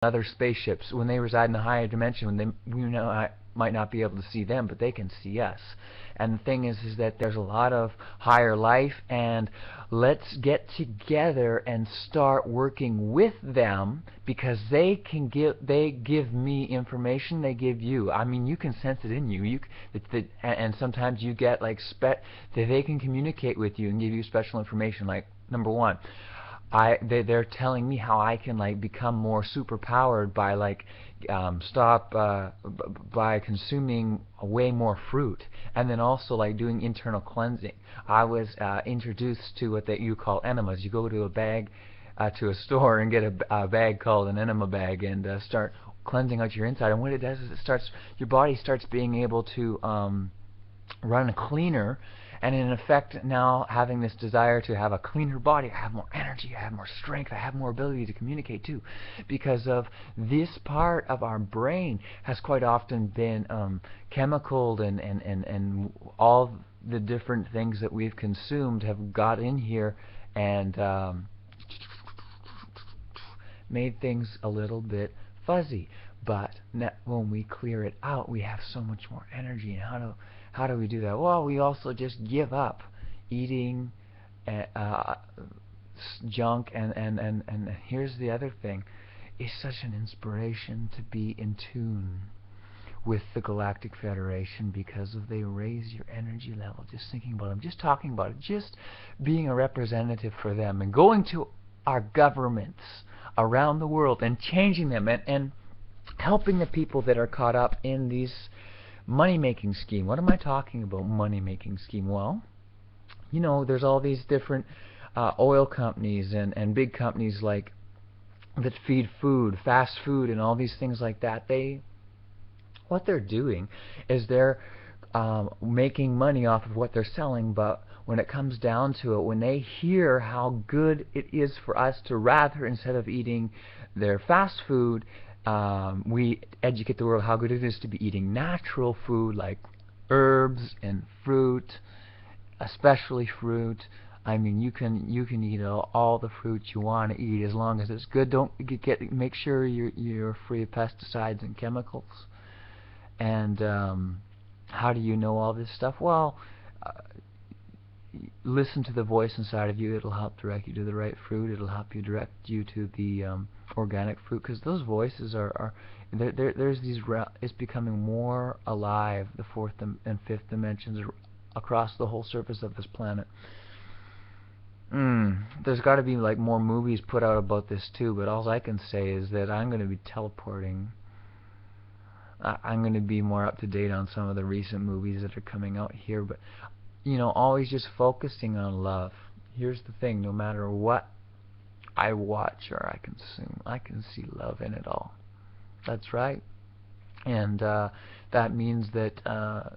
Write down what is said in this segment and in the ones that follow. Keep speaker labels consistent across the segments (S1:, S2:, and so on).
S1: other spaceships, when they reside in the higher dimension, when we might not be able to see them, but they can see us. And the thing is that there's a lot of higher life, and let's get together and start working with them, because they give me information they give you. I mean, you can sense it in you. And sometimes you get like that they can communicate with you and give you special information. Like, number one, they're telling me how I can like become more superpowered by like stop by consuming way more fruit, and then also like doing internal cleansing. I was introduced to what you call enemas. You go to a store and get a bag called an enema bag, and start cleansing out your inside. And what it does is your body starts being able to run cleaner, and in effect now having this desire to have a cleaner body. I have more energy, I have more strength, I have more ability to communicate too, because of this part of our brain has quite often been chemicaled, and all the different things that we've consumed have got in here and made things a little bit fuzzy. But when we clear it out, we have so much more energy. And how do we do that? Well, we also just give up eating junk. And here's the other thing. It's such an inspiration to be in tune with the Galactic Federation, because of they raise your energy level just thinking about them, just talking about it, just being a representative for them, and going to our governments around the world and changing them, and helping the people that are caught up in these money-making scheme. What am I talking about, money-making scheme? Well, you know, there's all these different oil companies and big companies like that feed food, fast food, and all these things like that. What they're doing is they're making money off of what they're selling, but when it comes down to it, when they hear how good it is for us to rather, instead of eating their fast food, we educate the world how good it is to be eating natural food like herbs and fruit, especially fruit. I mean, you can eat all the fruit you want to eat as long as it's good. Don't make sure you're free of pesticides and chemicals. And how do you know all this stuff? Well, listen to the voice inside of you. It'll help direct you to the right fruit. It'll help you direct you to the organic fruit, because those voices there's these it's becoming more alive, the fourth and fifth dimensions across the whole surface of this planet. There's got to be like more movies put out about this too, but all I can say is that I'm going to be teleporting. I'm going to be more up to date on some of the recent movies that are coming out here, but you know, always just focusing on love. Here's the thing, no matter what I watch or I consume, I can see love in it all. That's right. And that means that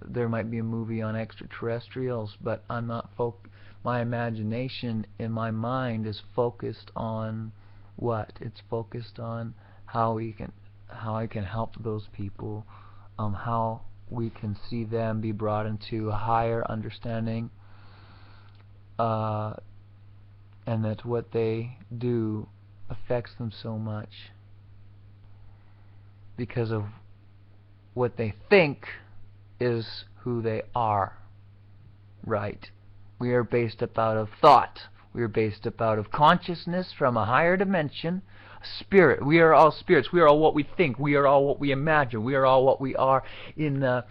S1: there might be a movie on extraterrestrials, but I'm not my imagination in my mind is focused on what? It's focused on how I can help those people, how we can see them be brought into a higher understanding, and that what they do affects them so much because of what they think is who they are. Right. We are based up out of thought. We are based up out of consciousness from a higher dimension. Spirit. We are all spirits. We are all what we think. We are all what we imagine. We are all what we are in the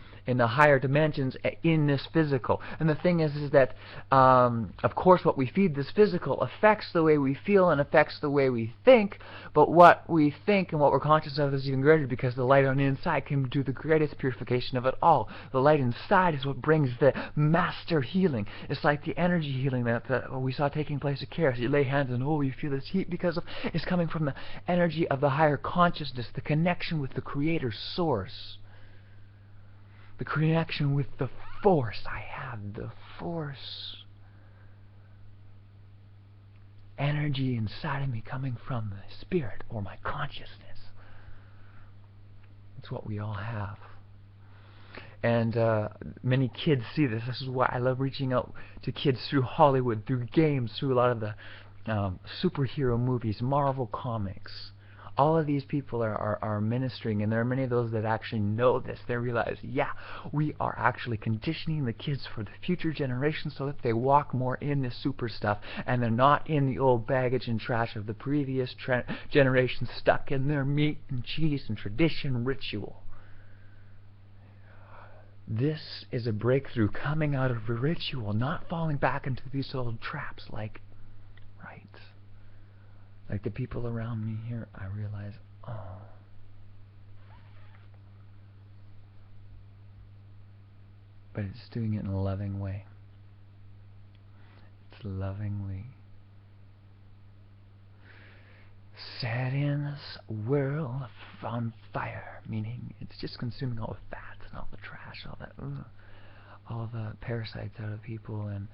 S1: higher dimensions in this physical. And the thing is that of course what we feed this physical affects the way we feel and affects the way we think, but what we think and what we're conscious of is even greater, because the light on the inside can do the greatest purification of it all. The light inside is what brings the master healing. It's like the energy healing that we saw taking place at Chaos. You lay hands and you feel this heat because it's coming from the energy of the higher consciousness, the connection with the Creator Source. The connection with the Force. I have the Force. Energy inside of me coming from the Spirit or my consciousness. It's what we all have. And many kids see this. This is why I love reaching out to kids through Hollywood, through games, through a lot of the superhero movies, Marvel comics. all of these people are ministering, and there are many of those that actually know this. They realize, yeah, we are actually conditioning the kids for the future generations so that they walk more in this super stuff, and they're not in the old baggage and trash of the previous generation stuck in their meat and cheese and tradition ritual. This is a breakthrough coming out of a ritual, not falling back into these old traps like the people around me here. I realize, oh, but it's doing it in a loving way. It's lovingly setting this world on fire, meaning it's just consuming all the fats and all the trash, all the parasites out of people, and